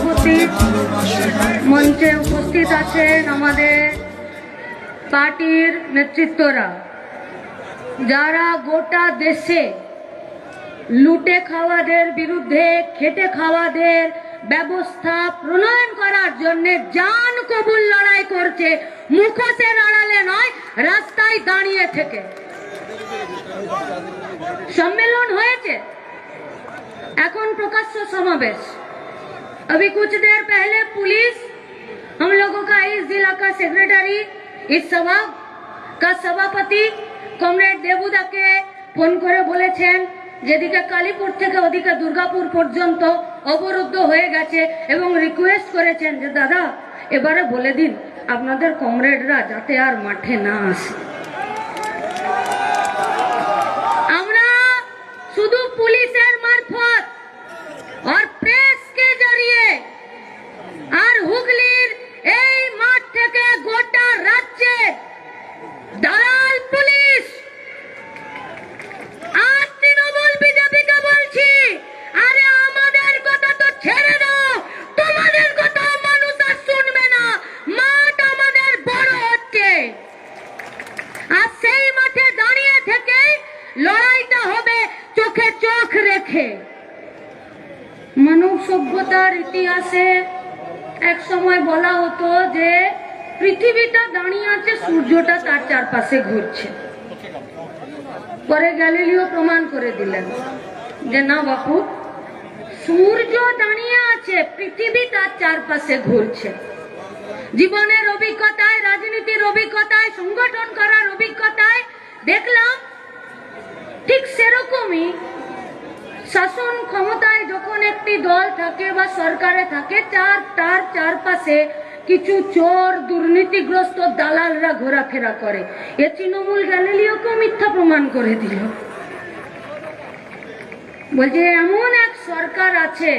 সভাপতি, মঞ্চে উপস্থিত আছেন আমাদের পার্টির নেতৃত্বরা, যারা গোটা দেশে লুটে খাওয়াদের বিরুদ্ধে খেটে খাওয়াদের ব্যবস্থা প্রণয়ন করার জন্য জান কবুল লড়াই করছে, মুখোশের আড়ালে নয়, রাস্তায় দাঁড়িয়ে থেকে। सम्मेलन হয়েছে, এখন প্রকাশ্য সমাবেশ। अभी कुछ देर पहले पुलिस हम लोगों का इस जिला का सेक्रेटरी, इस सभा का सभापति कमरेड देबुदाके फोन করে বলেছেন যেদিকে কালীপুর থেকে ওদিকে দুর্গাপুর পর্যন্ত অবরুদ্ধ হয়ে গেছে এবং রিকোয়েস্ট করেছেন যে দাদা এবারে বলে দিন আপনাদের কমরেডরা যাতে আর মাঠে না আসে। আমরা শুধু পুলিশের মারফত আর প্রেস के जरिए আর হুগলির এই মাঠ থেকে গোটা রাজ্যে দালাল পুলিশ আর তৃণমূল বিজেপিকে বলছি, আরে আমাদের কথা তো ছেড়ে দাও, তোমাদের কথা মানুষ আর শুনবে না। মাঠ আমাদের বড় হচ্ছে, আর সেই মাঠে দাঁড়িয়ে থেকে লড়াইটা হবে চোখে চোখ রেখে। মানব সভ্যতার ইতিহাসে এক সময় বলা হতো যে পৃথিবীটা দাঁড়িয়ে আছে, সূর্যটা তার চারপাশে ঘুরছে। পরে গ্যালিলিও প্রমাণ করে দিলেন যে না বাপু, সূর্য দাঁড়িয়ে আছে, পৃথিবী তার চারপাশে ঘুরছে। জীবনের অভিজ্ঞতায়, রাজনীতির অভিজ্ঞতায়, সংগঠন করার অভিজ্ঞতায় দেখলাম ঠিক সেরকমই শাসন ক্ষমতায় যখন একটি দল থাকে বা সরকারে থাকে, তার চারপাশে কিছু চোর দুর্নীতিগ্রস্ত দালালরা ঘোরাফেরা করে। এ তৃণমূল গ্যালিলিওকে মিথ্যা প্রমাণ করে দিল। বলছে এমন এক সরকার আছে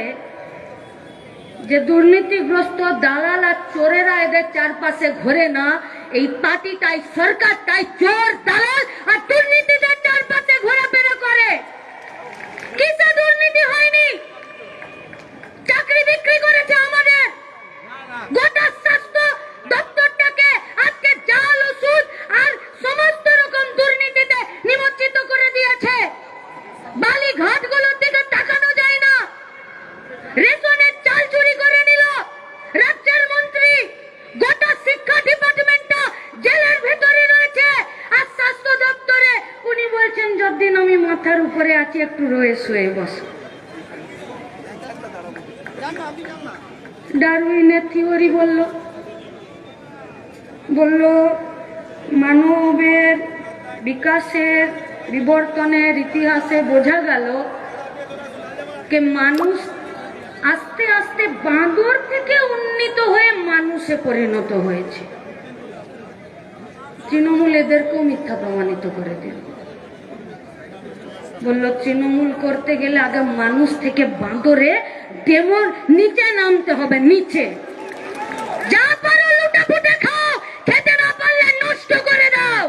যে দুর্নীতিগ্রস্ত দালাল আর চোরেরা এদের চারপাশে ঘোরে না। এই পার্টিটাই, সরকারটাই চোর দালাল আর দুর্নীতিদের চারপাশে ঘোরাফেরা করে। কিসে দুর্নীতি হয়নি? চাকরি বিক্রি করেছে আমাদের, গোটা স্বাস্থ্য দপ্তরটাকে আজকে জাল ওষুধ আর সমস্ত রকম দুর্নীতিতে নিমজ্জিত করে দিয়েছে। বালি ঘাটগুলোর দিকে তাকানো যায় না। রেশনের চাল চুরি করে নিল রাজ্যের মন্ত্রী। গোটা শিক্ষা ডিপার্টমেন্টটা জেলের ভেতরে রয়েছে, আর স্বাস্থ্য দপ্তরে উনি বলছেন যতদিন আমি মাথার উপরে আছি একটু রয়ে শুয়ে বসো। ডারউইনের থিওরি বলল মানবের বিকাশের বিবর্তনের ইতিহাসে বোঝা গেল যে মানুষ আস্তে আস্তে বাঁদর থেকে উন্নীত হয়ে মানুষে পরিণত হয়েছে। তৃণমূল এদেরকেও মিথ্যা প্রমাণিত করে দিল। বললো তৃণমূল করতে গেলে আগে মানুষ থেকে বাঁদরে ডেমোর নিচে নামতে হবে, নিচে। যা পারো লুটে পুটে খাও, খেতে না পারলে নষ্ট করে দাও।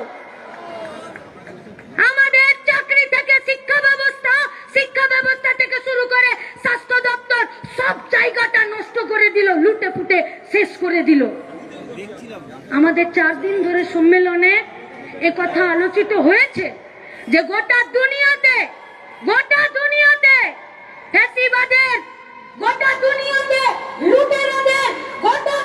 আমাদের চাকরি থেকে শিক্ষা ব্যবস্থা থেকে শুরু করে স্বাস্থ্য দপ্তর সব জায়গাটা নষ্ট করে দিল, লুটে পুটে শেষ করে দিল। আমাদের 4 দিন ধরে সম্মেলনে একথা আলোচিত হয়েছে যে গোটা দুনিয়াতে ফ্যাসিবাদের, গোটা দুনিয়াতে লুটেরাদের, গোটা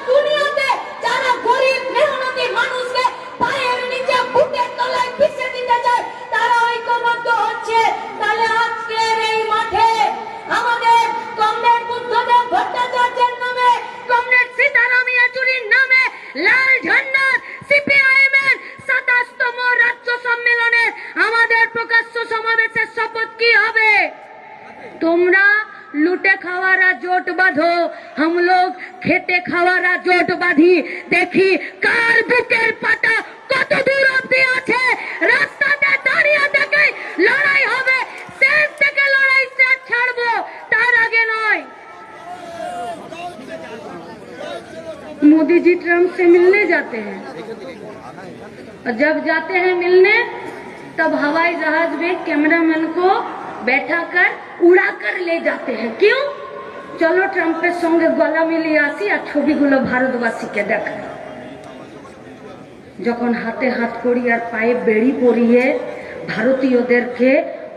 দুনিয়াতে যারা গরিব মেহনতি মানুষকে পায়ের নিচে বুকের তলায় পিষে দিতে চায়, তারা ঐক্যবদ্ধ হচ্ছে। তাহলে আজকের এই মাঠে আমাদের কমরেড বুদ্ধদেব ভট্টাচার্যের নামে, কমরেড সীতারাম ইয়েচুরির নামে লাল ঝান্ডার সিপিআইএম এর 27তম রাজ্য সম্মেলনের আমাদের প্রকাশ্য সমাবেশের শপথ কি হবে? তোমরা लूटे खावारा जोट बांधो, हम लोग खेटे खावारा जोट बांधी। देखी कार बुकेर पाटा कत दूर अब्दि आछे, रास्ताते दाঁড়িয়ে থেকে লড়াই হবে। শেষ থেকে লড়াই শেষ ছাড়বো, তার আগে নয়। मोदी जी ट्रम्प से मिलने जाते हैं, और जब जाते हैं मिलने तब हवाई जहाज में कैमरामैन को बैठाकर उड़ाकर ले जाते हैं। क्यों? চলো ট্রাম্পের সঙ্গে গলা মিলিয়ে আসি আর ছবিগুলো ভারতবাসীকে দেখাই। যখন হাতে হাত করিয়ে আর পায়ে বেড়ি পরিয়ে ভারতীয়দেরকে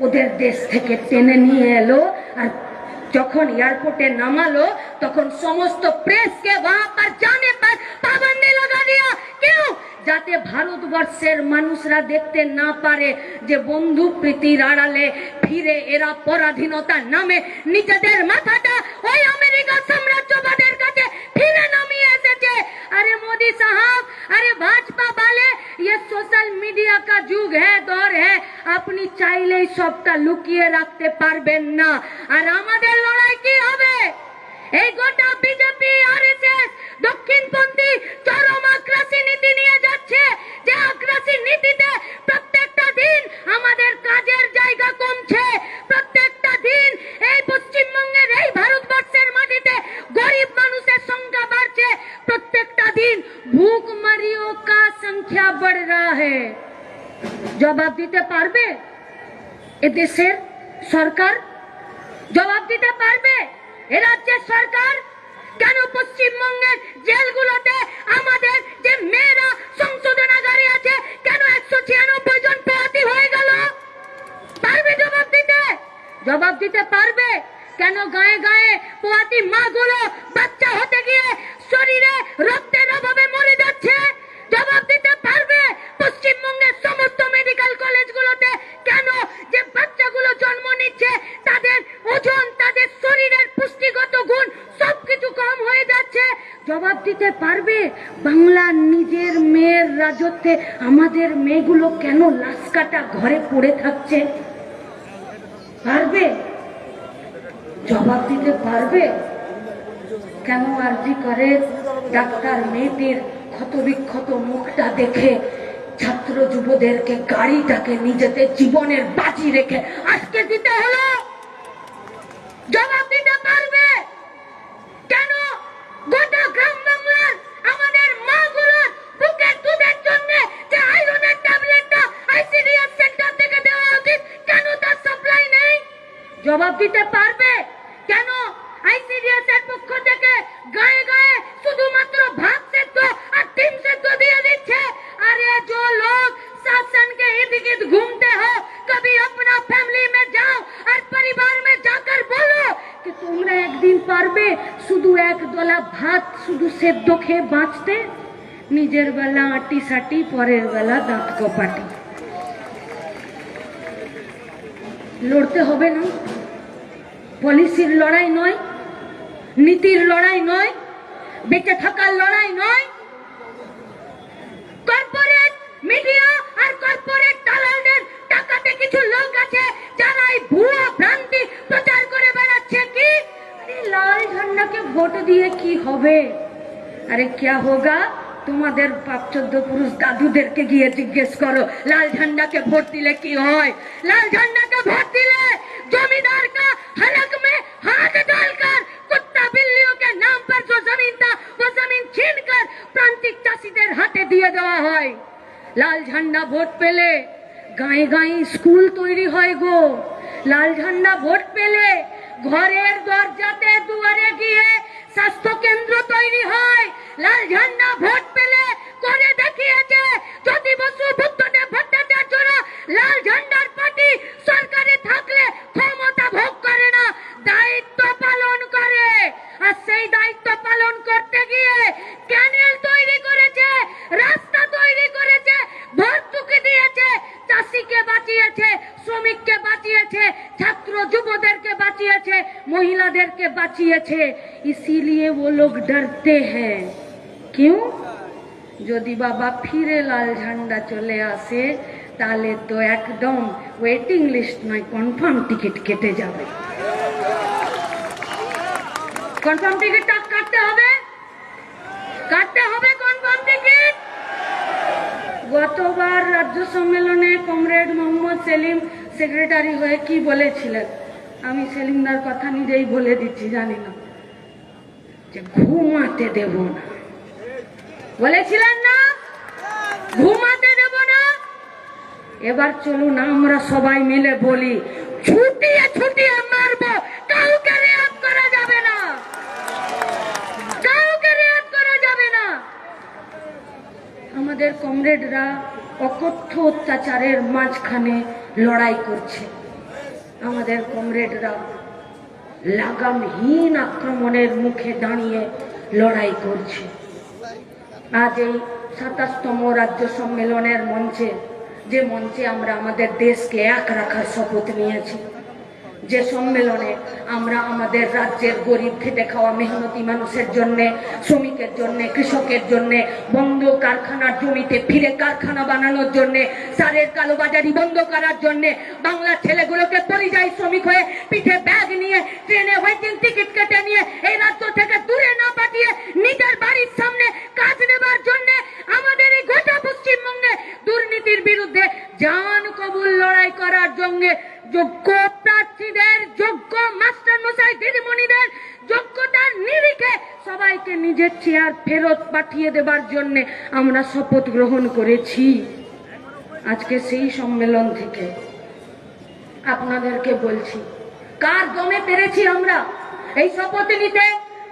ওদের দেশ থেকে টেনে নিয়ে এলো, আর যখন এয়ারপোর্টে নামালো তখন সমস্ত প্রেসকে वहां पर जाने पर पाबंदी लगा दिया। क्यों? যাতে ভারতবর্ষের মানুষরা দেখতে না পারে যে বন্ধু প্রীতির আড়ালে ফিরে এরা পরাধীনতার নামে নিজেদের মাথাটা ওই আমেরিকা সাম্রাজ্যবাদের কাছে ফিরে নামিয়ে এসেছে। अरे मोदी साहब, अरे भाजपा वाले, ये सोशल मीडिया का युग है, दौर है, अपनी চাইলেই সবটা লুকিয়ে রাখতে পারবেন না। আর আমাদের লড়াই কি হবে? এই গোটা বিজেপি আরএসএস দক্ষিণপন্থী চরম আগ্রাসী নীতি নিয়ে যাচ্ছে, যে আগ্রাসী নীতিতে প্রত্যেকটা দিন আমাদের কাজের জায়গা কমছে, প্রত্যেকটা দিন এই পশ্চিমবঙ্গের এই ভারতবর্ষের মাটিতে গরিব মানুষের সংখ্যা বাড়ছে, প্রত্যেকটা দিন ভুখমরিयों का संख्या बढ़ रहा है। জবাব দিতে পারবে এ দেশের সরকার? জবাব দিতে পারবে এ রাজ্যের সরকার? কেন পশ্চিমবঙ্গের জেলগুলোতে আমাদের যে মেয়েরা সংশোধনাগারে আছে, কেন 196 জন পোয়াতি হয়ে গেল? পারবে জবাব দিতে? জবাব দিতে পারবে কেন গায়ে গায়ে পোয়াতি মাগুলো বাচ্চা হতে গিয়ে শরীরে রক্তের অভাবে মরে যাচ্ছে? জবাব দিতে পারবে পশ্চিমবঙ্গের সমস্ত মেডিকেল কলেজগুলোতে কেন যে বাচ্চাগুলো জন্ম নিচ্ছে তাদের ওজন, তাদের শরীরের পুষ্টিগত গুণ সবকিছু কম হয়ে যাচ্ছে? জবাব দিতে পারবে বাংলার নিজের মেয়ের রাজত্বে আমাদের মেয়েগুলো কেন লাশ কাটা ঘরে পড়ে থাকছে? পারবে? জবাব দিতে পারবে কেন আরজি করে ডাক্তার মেয়েদের ক্ষতবিক্ষত মুখটা দেখে ছাত্র যুবদেরকে গাড়িটাকে নিজেদের জীবনের বাজি রেখে আজকে দিতে হলো? জবাব দিতে পারবে কেন গোটা গ্রাম বাংলার আমাদের মাগুলোর বুকের দুধের জন্য যে আয়রনের ট্যাবলেটটা আইসিডিএস সেন্টার থেকে দেওয়া উচিত, কেন তার সাপ্লাই নেই? জবাব দিতে পারবে কেন আইসিডিএস এর পক্ষ থেকে গায়ে গায়ে শুধুমাত্র ভাত সেদ্ধ আর ডিম সেদ্ধ দিয়ে দিচ্ছে? अरे जो लोग शासन के इर्द गिर्द घूमते हो, कभी अपना फैमिली में जाओ और परिवार में जाकर बोलो कि তোমরা একদিন পারবে শুধু এক দলা ভাত শুধু সেদ্ধ খেয়ে বাঁচতে? নিজের বেলা আটি সাটি, পরের বেলা দাঁত কপাটি। লড়তে হবে না? পলিসির লড়াই নয়, নীতির লড়াই নয়, বেঁচে থাকার লড়াই নয়। কর্পোরেট মিডিয়া আর কর্পোরেট দালালদের টাকাতে কিছু লোক আছে যারা এই ভুয়া ভ্রান্তি প্রচার করে বেড়াচ্ছে। কি লাল ঝান্ডাকে ভোট দিয়ে কি হবে? আরে क्या होगा? তোমাদের পাপ 14 পুরুষ দাদুদেরকে গিয়ে জিজ্ঞেস করো লাল ঝান্ডাকে ভোট দিলে কি হয়। লাল ঝান্ডাকে ভোট দিলে जमींदार का हलक में हाथ डालकर कुत्ता बिल्लियों के नाम पर जो जमीन था वो जमीन छीनकर प्रांतिक चाषीদের হাতে দিয়ে দেওয়া হয়। লাল ঝান্ডা ভোট পেলে গায়ে গায়ে স্কুল তৈরি হয় গো। লাল ঝান্ডা ভোট পেলে ঘরের দরজাতে দুয়ারে গিয়ে স্বাস্থ্য কেন্দ্র তৈরি হয়। লাল ঝান্ডা ভোট পেলে করে দেখিয়েছে যদি বসু বুদ্ধদেব ভট্টাচার্যরা লাল ঝান্ডার পার্টি সরকারে থাকলে ক্ষমতা ভোগ করে না, দায়িত্ব পালন করে। আর সেই দায়িত্ব পালন করতে গিয়ে ক্যানেল তৈরি করেছে, রাস্তা তৈরি করেছে, ভর্তুকি দিয়েছে, চাষিকে বাঁচিয়েছে, শ্রমিককে বাঁচিয়েছে, ছাত্র যুবদেরকে বাঁচিয়েছে, মহিলাদেরকে বাঁচিয়েছে। इसीलिए वो लोग डरते हैं। क्यों? যদি বাবা ফিরে লাল ঝান্ডা চলে আসে তাহলে তো একদম ওয়েটিং লিস্ট নয়, কনফার্ম টিকিট কেটে যাবে। কনফার্ম টিকিটটা কাটতে হবে, কাটতে হবে কনফার্ম টিকিট। গতবার রাজ্য সম্মেলনে কমরেড মোহাম্মদ সেলিম সেক্রেটারি হয়ে কি বলেছিলেন? আমি সেলিমদার কথা নিজেই বলে দিচ্ছি, জানি না, যে ঘুমাতে দেব না। বলেছিলেন না ঘুমাতে দেব না? এবার চলুন আমরা সবাই মিলে বলি ছুটিয়ে ছুটিয়ে মারবো, কাউকে রেয়াত করা যাবে না। আমাদের কমরেডরা অকথ্য অত্যাচারের মাঝখানে লড়াই করছে। আমাদের কমরেডরা লাগামহীন আক্রমণের মুখে দাঁড়িয়ে লড়াই করছে। আজ এই 27তম রাজ্য সম্মেলনের মঞ্চে, যে মঞ্চে আমরা আমাদের দেশকে এক রাখার শপথ নিয়েছি, যে সম্মেলনে আমরা আমাদের রাজ্যের গরিব খেটে খাওয়া মেহনতি মানুষের জন্য, শ্রমিকের জন্য, কৃষকের জন্য, বন্ধ কারখানার জমিতে ফিরে কারখানা বানানোর জন্য, সারের কালোবাজারি বন্ধ করার জন্য, বাংলার ছেলেগুলোকে পরিযায়ী শ্রমিক হয়ে পিঠে ব্যাগ নিয়ে ট্রেনে ওয়েটিং টিকিট কেটে নিয়ে এই রাজ্য থেকে দূরে না পাঠিয়ে নিজের বাড়ির সামনে কাজ নেবার জন্য আমাদের এই গোটা পশ্চিমবঙ্গে দুর্নীতির বিরুদ্ধে জান কবুল লড়াই করার জন্য যোগ্য প্রার্থীদের, যোগ্য মাস্টার মশাই দিদিমণিদের যোগ্যতার নিরিখে সবাইকে নিজের চেয়ার ফেরত পাঠিয়ে দেবার জন্য আমরা শপথ গ্রহণ করেছি। আজকে সেই সম্মেলন থেকে আপনাদেরকে বলছি, কার দমে পেরেছি আমরা এই শপথ নিতে?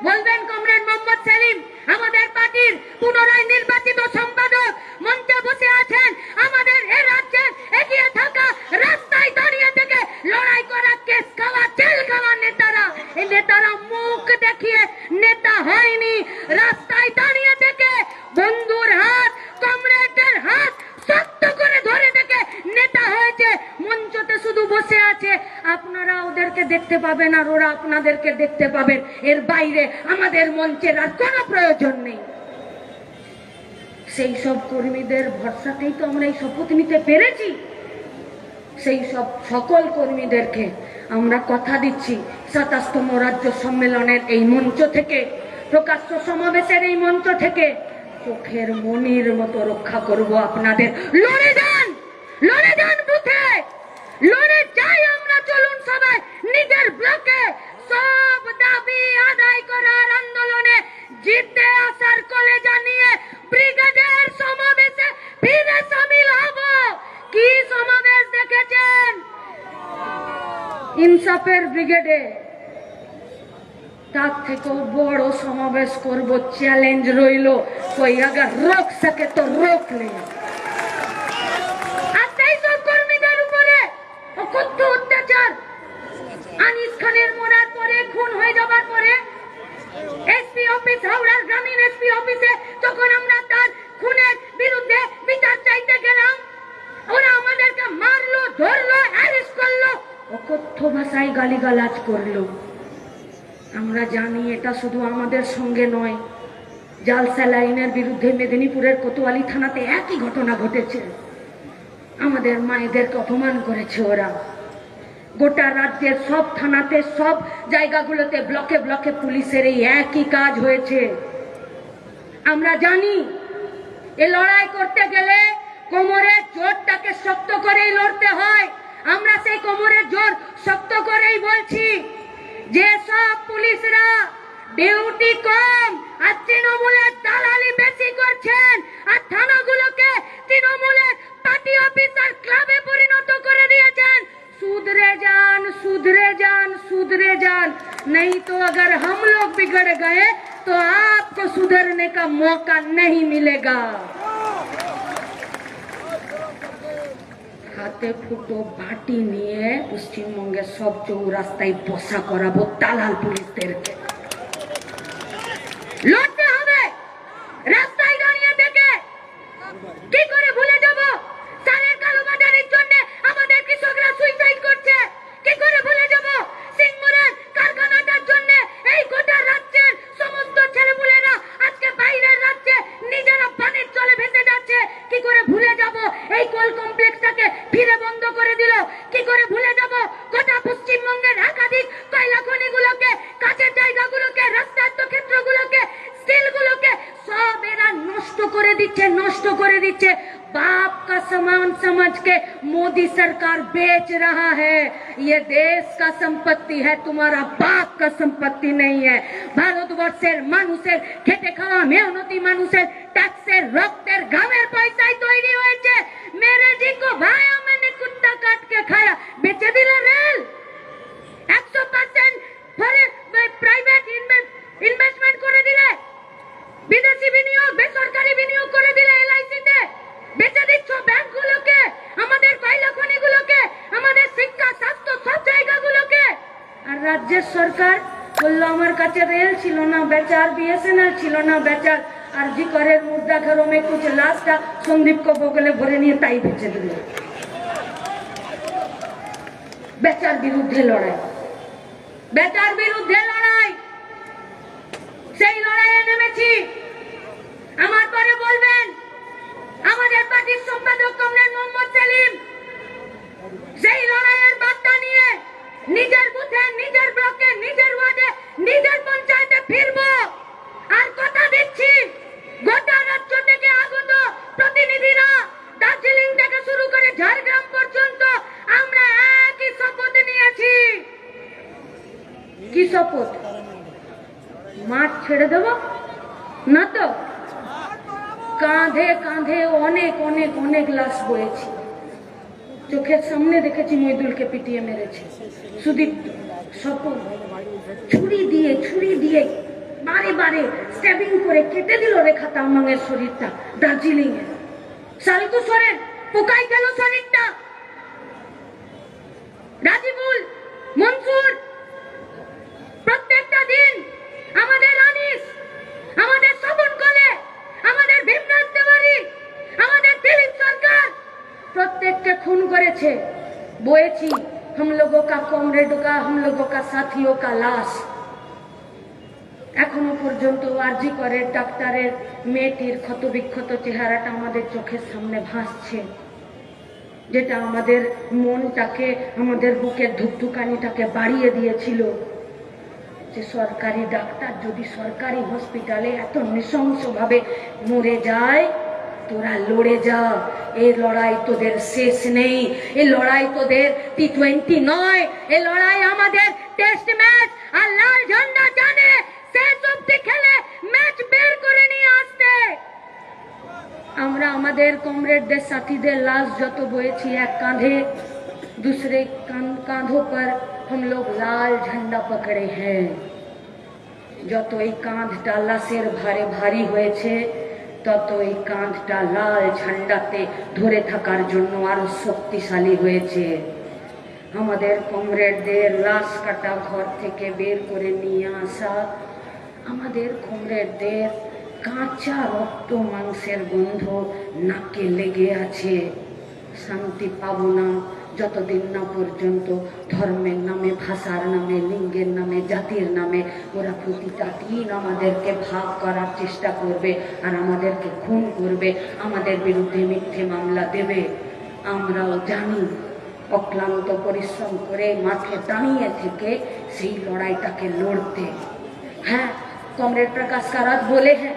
বলবেন কমরেড মোহাম্মদ সেলিম, আমাদের পার্টির পুনরায় নির্বাচিত সম্পাদক, মঞ্চে বসে আছেন। আমাদের এ রাজ্যের এগিয়ে থাকা, রাস্তায় দাঁড়িয়ে থেকে লড়াই করা, কেস খাওয়া, জেল খাওয়া নেতারা, এই নেতারা মুখ দেখিয়ে নেতা হয়নি, রাস্তায় দাঁড়িয়ে থেকে বন্ধুর হাত, কমরেডের হাত শক্ত করে ধরে থেকে নেতা হয়েছে। মঞ্চতে শুধু বসে আছে, আপনারা ওদেরকে দেখতে পাবেন আর ওরা আপনাদেরকে দেখতে পাবেন। এর বাইরে আমাদের মঞ্চের আর কোনো প্রয়োজন নেই। সেই সব কর্মীদের ভরসাতেই তো আমরা এই শপথ নিতে পেরেছি। সেই সব সকল কর্মীদেরকে আমরা কথা দিচ্ছি, 27তম রাজ্য সম্মেলনের এই মঞ্চ থেকে, প্রকাশ্য সমাবেশের এই মঞ্চ থেকে চোখের মনির মতো রক্ষা করব আপনাদের। লড়ে যান, লড়ে যান বুথে, লড়ে যাই আমরা। চলুন সবাই নিজের ব্লকে সব দাবি আদায় করার আন্দোলনে জিতে আসার কলেজা নিয়ে ব্রিগেডের সমাবেশে ফিরে সামিল হব। কি সমাবেশ দেখেছেন ইনসাফের ব্রিগেডে, তার থেকেও বড় সমাবেশ করব। চ্যালেঞ্জ রইল, কই আগার রোক সকে তো রোক নেই। আর সেই সব কর্মীদের উপরে অকথ্য অত্যাচার, আনিস খানের মরার পরে, খুন হয়ে যাবার পরে এসপি অফিস, হাওড়ার গ্রামীণ এসপি অফিসে যখন আমরা তার খুনের বিরুদ্ধে বিচার চাইতে গেলাম, ওরা আমাদেরকে মারলো, ধরলো, অ্যারেস্ট করলো, অকথ্য ভাষায় গালিগালাজ করলো। আমরা জানি এটা শুধু আমাদের সঙ্গে নয়, জাল স্যালাইনের বিরুদ্ধে মেদিনীপুরের কোতোয়ালি থানাতে একই ঘটনা ঘটেছে। আমাদের মায়েদেরকে অপমান করেছে ওরা। গোটা রাজ্যের সব থানাতে, সব জায়গাগুলোতে, ব্লকে ব্লকে পুলিশের এই একই কাজ হয়েছে। আমরা জানি এ লড়াই করতে গেলে কোমরের জোরটাকে শক্ত করেই লড়তে হয়। আমরা সেই কোমরের জোর শক্ত করেই বলছি। যে সব পুলিশরা ডিউটি কম আর তৃণমূলের দালালি বেশি করছেন, আর থানাগুলোকে তৃণমূলের পার্টি অফিসার ক্লাবে পরিণত করে দিয়েছেন, सुधरे जान, सुधरे जान, सुधरे जान, नहीं तो अगर हम लोग बिगड़ गए तो आपको सुधरने का मौका नहीं मिलेगा। হাতে ফুটো বাটি নিয়ে পশ্চিমবঙ্গের সব চৌরাস্তায় বসা করাবো দালাল পুলিশদেরকে। লড়তে হবে, রাস্তায় দাঁড়িয়ে থেকে কি করে ভুলে যাব সারের কালোবাজারির জন্য আমাদের কৃষকরা সুইসাইড করছে? কি করে ভুলে যাব সিংমুরের কারখানাটার জন্য এই গোটা রাজ্যের সমস্ত ছেলেপুলেরা আজকে বাইরের রাজ্যে নিজেরা পানির জলে ভেসে যাচ্ছে? কি করে ভুলে যাব এই কোল কমপ্লেক্সটাকে ফিরে বন্ধ করে দিল? কি করে ভুলে যাব গোটা পশ্চিমবঙ্গের একাধিক কয়লা খনিগুলোকে, কাঁচের জায়গাগুলোকে, রাস্তায়ত্ত ক্ষেত্রগুলোকে, স্টিলগুলোকে সব এরা নষ্ট করে দিচ্ছে, নষ্ট করে দিচ্ছে। बाप का सामान समझ के मोदी सरकार बेच रहा है। ये देश का संपत्ति है, तुम्हारा बाप का संपत्ति नहीं है। भारतवर्षের মানুষের খেটে খাওয়া মেহনতি মানুষের ট্যাক্সের, রক্তের, ঘামের পয়সায় তৈরি হয়েছে। मेरे जी को भाया मैंने कुत्ता काट के खाया, বেচে দিলে রেল। 100% প্রাইভেট ইনভেস্টমেন্ট করে দিলে, বিদেশি বিনিয়োগ, বেসরকারি বিনিয়োগ করে দিলে এলআইসিতে। রাজ্যের সরকার বললো আমার কাছে রেল ছিল না বেচার, বিএসএনএল ছিল না বেচার, আর জি করের মুর্দা ঘরোं में कुछ लाशটা সন্দীপ को বগলে ভরে নিয়ে তাই বেঁচে দিল। বেচার বিরুদ্ধে লড়াই, বেচার বিরুদ্ধে লড়াই, সেই লড়াইয়ে নেমেছি। আমার পরে বলবেন আমাদের পার্টির সম্পাদক কমরেড মোহাম্মদ সেলিম সেই লড়াইয়ের বার্তা নিয়ে নিজের বুথে, নিজের ব্লকে, নিজের ওয়ার্ডে, নিজের পঞ্চায়েতে ফিরবো। আর কথা দিচ্ছি গোটা রাজ্য থেকে আগত প্রতিনিধিরা দার্জিলিং থেকে শুরু করে ঝাড়গ্রাম পর্যন্ত আমরা একই শপথ নিয়েছি। কি শপথ? মাঠ ছেড়ে দেব না তো। কাঁধে কাঁধে অনেক অনেক অনেক লাশ বয়েছি, চোখের সামনে দেখেছি মইদুলকে পিটিয়ে মেরেছে সুদীপ, স্বপন ছুরি দিয়ে বারে বারে স্ট্যাবিং করে কেটে দিল রেখা তামাংয়ের শরীরটা দার্জিলিং এ। সালতু সোরেন পোকাই গেল শরীরটা। রাজিবুল, মনসুর, প্রত্যেকটা দিন আমাদের আনিস, আমাদের স্বপন কলে, আমাদের ভীমনাথ তেওয়ারি, আমাদের দিলীপ সরকার प्रत्येक के खून करेছে, বয়েছি हम लोगों का कॉमरेडों का, हम लोगों का साथियों का लाश। এখনো পর্যন্ত আরজি করে ডাক্তারের মেয়েটির ক্ষতবিক্ষত চেহারাটা আমাদের চোখের সামনে ভাসছে, যেটা আমাদের মনটাকে, আমাদের বুকের ধুকধুকানিটাকে বাড়িয়ে দিয়েছিল। যে সরকারি ডাক্তার যদি সরকারি হসপিটালে এত নৃশংসভাবে মরে যায়, তোরা লড়ে যা। এই লড়াই তোদের শেষ নেই, এই লড়াই তোদের টি20 নয়, এই লড়াই আমাদের টেস্ট ম্যাচ। আর লাল ঝান্ডা জানে শেষ অবধি খেলে ম্যাচ বের করে নিয়ে আসতে। আমরা আমাদের কমরেডদের সাথীদের লাশ যত বয়েছি এক কাঁধে, दूसरे कांधों पर हम लोग लाल झंडा पकड़े हैं। যত এই কাঁধটা লাশের ভারে ভারী হয়েছে, তত এই কাঁধটা লাল ঝান্ডাতে ধরে থাকার জন্য আরো শক্তিশালী হয়েছে। আমাদের কমরেডদের লাশ কাটা ঘর থেকে বের করে নিয়ে আসা, আমাদের কমরেডদের কাঁচা রক্ত মাংসের গন্ধ নাকে লেগে আছে। শান্তি পাবো না যতদিন না পর্যন্ত ধর্মের নামে, ভাষার নামে, লিঙ্গের নামে, জাতির নামে ওরা প্রতিটা দিন আমাদেরকে ভাগ করার চেষ্টা করবে আর আমাদেরকে খুন করবে, আমাদের বিরুদ্ধে মিথ্যে মামলা দেবে। আমরাও জানি, অক্লান্ত পরিশ্রম করে মাঠে দাঁড়িয়ে থেকে সেই লড়াইটাকে লড়তে। हाँ, कॉमरेड प्रकाश कारात बोले हैं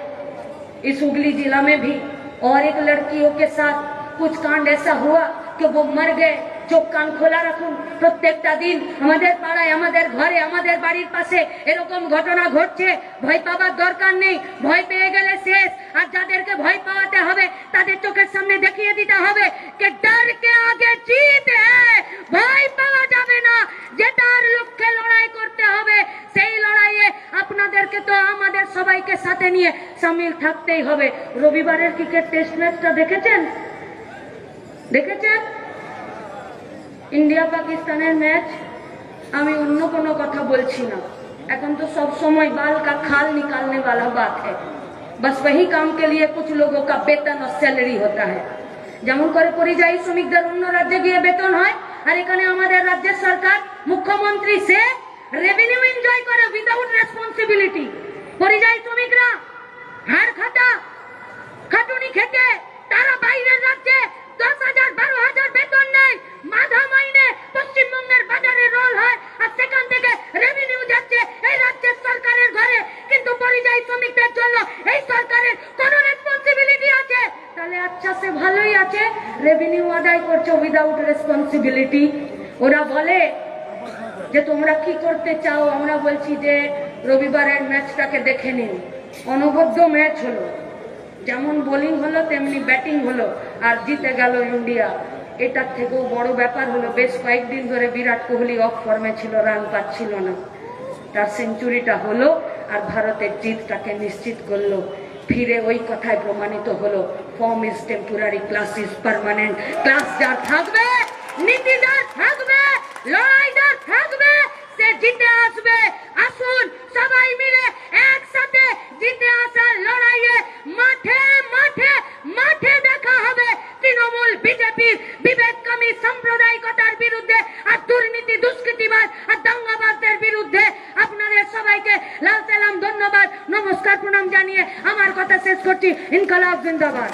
इस हुगली जिला में भी और एक लड़कियों के साथ कुछ कांड ऐसा हुआ कि वो मर गए। চোখ কান খোলা রাখুন, প্রত্যেকটা দিন আমাদের পাড়ায়, আমাদের ঘরে, আমাদের বাড়ির পাশে এরকম ঘটনা ঘটছে। ভয় পাওয়ার দরকার নেই, ভয় পেয়ে গেলে শেষ। আর যাদেরকে ভয় পাওয়াতে হবে তাদের চোখের সামনে দেখিয়ে দিতে হবে যে ডর কে আগে জিত হ্যায়, ভয় পাওয়া যাবে না। যেটার লক্ষ্যে লড়াই করতে হবে, সেই লড়াইয়ে আপনাদেরকে তো আমাদের সবাইকে সাথে নিয়ে সামিল থাকতেই হবে। রবিবারের ক্রিকেট টেস্ট ম্যাচটা দেখেছেন? দেখেছেন? India Pakistan match. আমি অন্য কোনো কথা বলছি না, এখন তো सब समय बाल का खाल निकालने वाला बात है। बस वही काम के लिए कुछ लोगों का वेतन और सैलरी होता है। যেমন করে পরিযায়ী শ্রমিকদের অন্য রাজ্যে গিয়ে বেতন হয়, আর এখানে আমাদের রাজ্যের সরকার মুখ্যমন্ত্রী সে রেভিনিউ এনজয় করে উইদাউট রেসপন্সিবিলিটি। পরিযায়ী শ্রমিকরা হাড় খাটা খাটুনি খেতে তারা বাইরের রাজ্যে 10,000 12,000 বেতন নেয়, মাঝা মাইনে পশ্চিমবঙ্গের বাজারে রোল হয়, আর সেখান থেকে রেভিনিউ যাচ্ছে এই রাজ্যের সরকারের ঘরে। কিন্তু পরিযায়ী শ্রমিকদের জন্য এই সরকারের কোনো রেসপন্সিবিলিটি আছে? তাহলে আচ্ছা, সে ভালোই আছে, রেভিনিউ আদায় করছে উইদাউট রেসপন্সিবিলিটি। ওরা বলে যে তোমরা কি করতে চাও? আমরা বলছি যে রবিবারের ম্যাচটাকে দেখে নিন। অনবদ্য ম্যাচ হলো, যেমন বোলিং হলো তেমনি ব্যাটিং হলো, আর জিতে গেল ইন্ডিয়া। এটার থেকেও বড় ব্যাপার হলো বেশ কয়েকদিন ধরে বিরাট কোহলি অফ ফর্মে ছিল, রান পাচ্ছিল না, তার সেঞ্চুরিটা হলো আর ভারতের জিতটাকে নিশ্চিত করলো। ফিরে ওই কথায় প্রমাণিত হলো, form is temporary, class is permanent. Class যার থাকবে, নীতিদার থাকবে, লড়াইদার থাকবে, সে জিতে আসবে। আসুন সবাই মিলে একসাথে জিতে আসার লড়াইয়ে মাঠে মাঠে মাঠে দেখা হবে তৃণমূল বিজেপির বিবেককামী সাম্প্রদায়িকতার বিরুদ্ধে আর দুর্নীতি দুষ্কৃতিবাদ আর দাঙ্গাবাজদের বিরুদ্ধে। আপনাদের সবাইকে লাল সালাম, ধন্যবাদ, নমস্কার, প্রণাম জানিয়ে আমার কথা শেষ করছি। ইনকলাব জিন্দাবাদ।